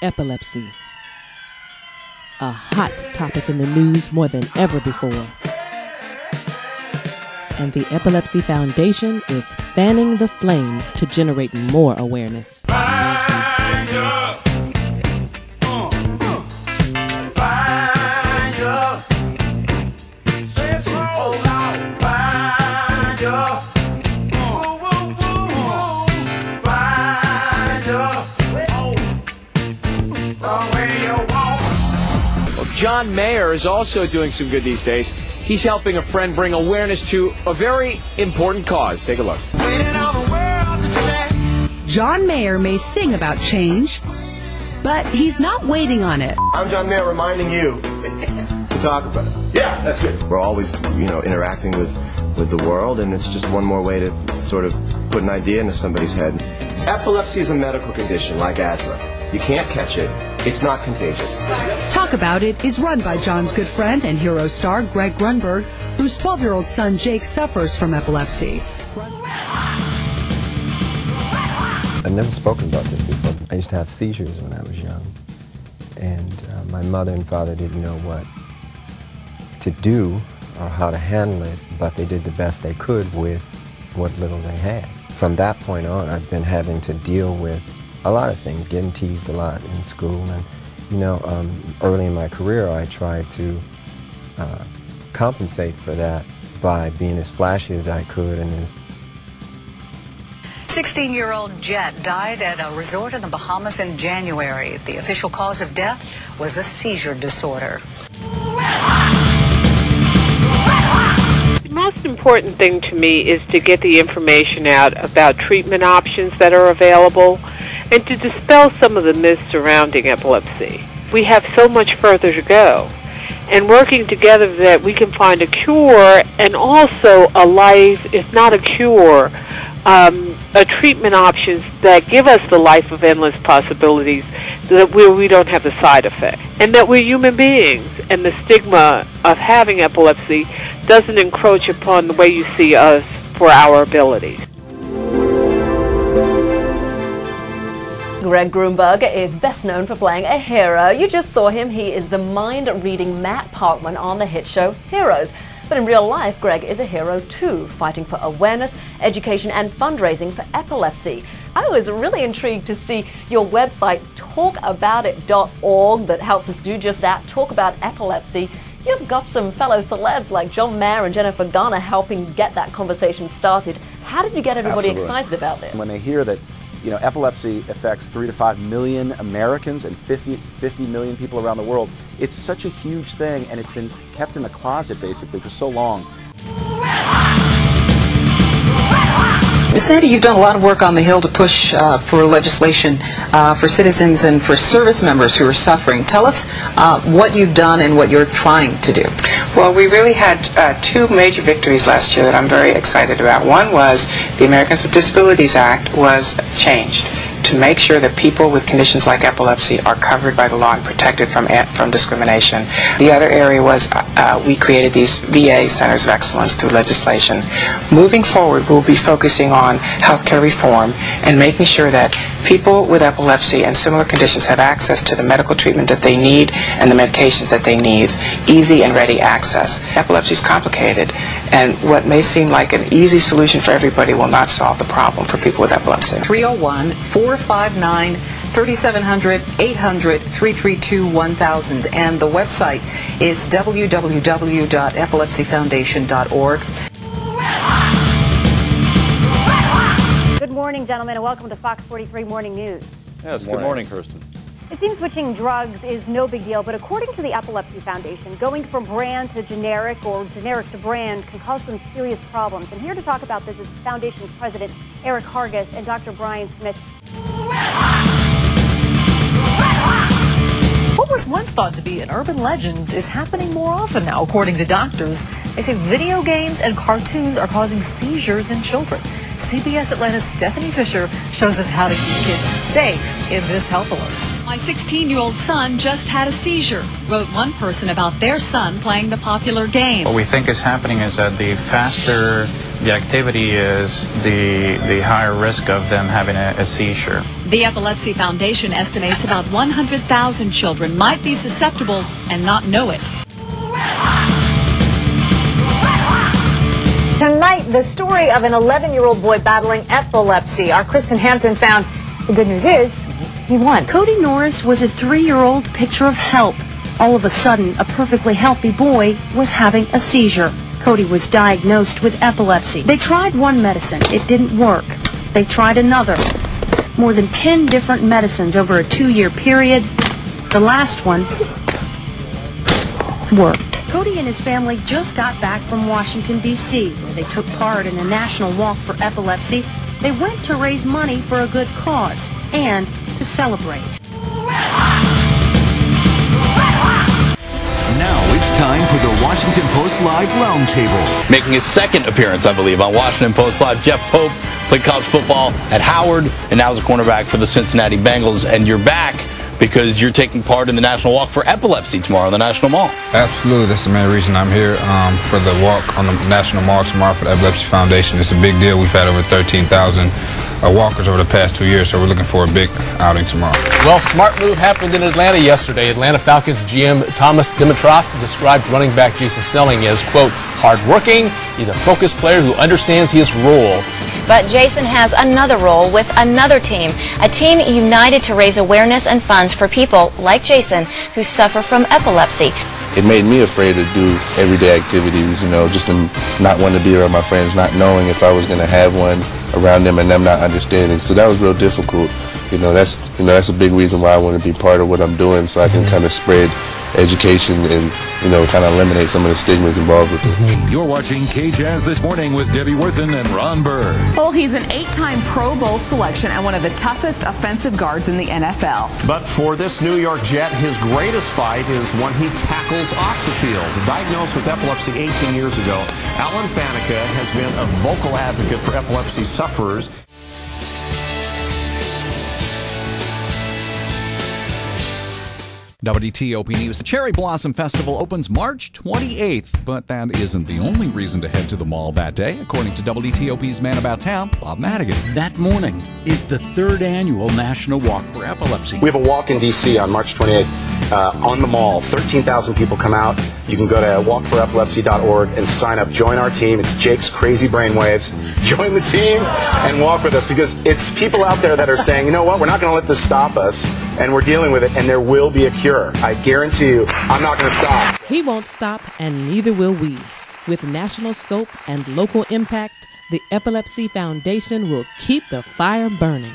Epilepsy. A hot topic in the news more than ever before. And the Epilepsy Foundation is fanning the flame to generate more awareness. John Mayer is also doing some good these days. He's helping a friend bring awareness to a very important cause. Take a look. John Mayer may sing about change, but he's not waiting on it. I'm John Mayer reminding you to talk about it. Yeah, that's good. We're always, interacting with the world, and it's just one more way to sort of put an idea into somebody's head. Epilepsy is a medical condition like asthma. You can't catch it. It's not contagious. Talk About It is run by John's good friend and hero star Greg Grunberg, whose 12-year-old son Jake suffers from epilepsy. I've never spoken about this before. I used to have seizures when I was young, and my mother and father didn't know what to do or how to handle it, but they did the best they could with what little they had. From that point on, I've been having to deal with a lot of things, getting teased a lot in school, and early in my career I tried to compensate for that by being as flashy as I could. And 16-year-old Jet died at a resort in the Bahamas in January. The official cause of death was a seizure disorder. The most important thing to me is to get the information out about treatment options that are available and to dispel some of the myths surrounding epilepsy. We have so much further to go, and working together that we can find a cure and also a life, if not a cure, a treatment options that give us the life of endless possibilities, where we don't have the side effect, and that we're human beings, and the stigma of having epilepsy doesn't encroach upon the way you see us for our abilities. Greg Grunberg is best known for playing a hero. You just saw him. He is the mind-reading Matt Parkman on the hit show Heroes. But in real life, Greg is a hero too, fighting for awareness, education and fundraising for epilepsy. I was really intrigued to see your website, talkaboutit.org, that helps us do just that, talk about epilepsy. You've got some fellow celebs like John Mayer and Jennifer Garner helping get that conversation started. How did you get everybody excited about this? When they hear that epilepsy affects 3 to 5 million Americans and 50 million people around the world, it's such a huge thing, and it's been kept in the closet basically for so long. Sandy, you've done a lot of work on the Hill to push for legislation for citizens and for service members who are suffering. Tell us what you've done and what you're trying to do. Well, we really had two major victories last year that I'm very excited about. One was the Americans with Disabilities Act was changed to make sure that people with conditions like epilepsy are covered by the law and protected from discrimination. The other area was we created these VA Centers of Excellence through legislation. Moving forward, we'll be focusing on healthcare reform and making sure that people with epilepsy and similar conditions have access to the medical treatment that they need and the medications that they need, easy and ready access. Epilepsy is complicated, and what may seem like an easy solution for everybody will not solve the problem for people with epilepsy. 301-459-3700, 800-332-1000, and the website is www.epilepsyfoundation.org. Good morning, gentlemen, and welcome to Fox 43 Morning News. Yes, good morning, Kirsten. It seems switching drugs is no big deal, but according to the Epilepsy Foundation, going from brand to generic or generic to brand can cause some serious problems. And here to talk about this is the Foundation's president, Eric Hargis, and Dr. Brian Smith. What was once thought to be an urban legend is happening more often now, according to doctors. They say video games and cartoons are causing seizures in children. CBS Atlanta's Stephanie Fisher shows us how to keep kids safe in this health alert. My 16-year-old son just had a seizure, wrote one person about their son playing the popular game. What we think is happening is that the faster the activity is, the higher risk of them having a seizure. The Epilepsy Foundation estimates about 100,000 children might be susceptible and not know it. Tonight, the story of an 11-year-old boy battling epilepsy. Our Kristen Hampton found the good news is he won. Cody Norris was a 3-year-old picture of help. All of a sudden, a perfectly healthy boy was having a seizure. Cody was diagnosed with epilepsy. They tried one medicine. It didn't work. They tried another. More than 10 different medicines over a 2-year period. The last one worked. Cody and his family just got back from Washington, D.C., where they took part in a national walk for epilepsy. They went to raise money for a good cause and to celebrate. Now it's time for the Washington Post Live Roundtable. Making his second appearance, I believe, on Washington Post Live, Jeff Pope played college football at Howard and now is a cornerback for the Cincinnati Bengals. And you're back because you're taking part in the National Walk for Epilepsy tomorrow in the National Mall. Absolutely. That's the main reason I'm here for the walk on the National Mall tomorrow for the Epilepsy Foundation. It's a big deal. We've had over 13,000 walkers over the past 2 years, so we're looking for a big outing tomorrow. Well, smart move happened in Atlanta yesterday. Atlanta Falcons GM Thomas Dimitroff described running back Jason Selling as, quote, hard-working. He's a focused player who understands his role. But Jason has another role with another team, a team united to raise awareness and funds for people like Jason who suffer from epilepsy. It made me afraid to do everyday activities, just to not want to be around my friends, not knowing if I was going to have one around them and them not understanding. So that was real difficult. That's a big reason why I want to be part of what I'm doing, so I can kind of spread education and, kind of eliminate some of the stigmas involved with it. You're watching K-Jazz This Morning with Debbie Worthen and Ron Burr. Well, he's an 8-time Pro Bowl selection and one of the toughest offensive guards in the NFL. But for this New York Jet, his greatest fight is one he tackles off the field. Diagnosed with epilepsy 18 years ago, Alan Faneca has been a vocal advocate for epilepsy sufferers. WTOP News. The Cherry Blossom Festival opens March 28th, but that isn't the only reason to head to the mall that day, according to WTOP's Man About Town, Bob Madigan. That morning is the 3rd annual National Walk for Epilepsy. We have a walk in D.C. on March 28th on the mall. 13,000 people come out. You can go to walkforepilepsy.org and sign up. Join our team. It's Jake's Crazy Brainwaves. Join the team and walk with us, because it's people out there that are saying, you know what, we're not going to let this stop us, and we're dealing with it, and there will be a cure. I guarantee you, I'm not going to stop. He won't stop, and neither will we. With national scope and local impact, the Epilepsy Foundation will keep the fire burning.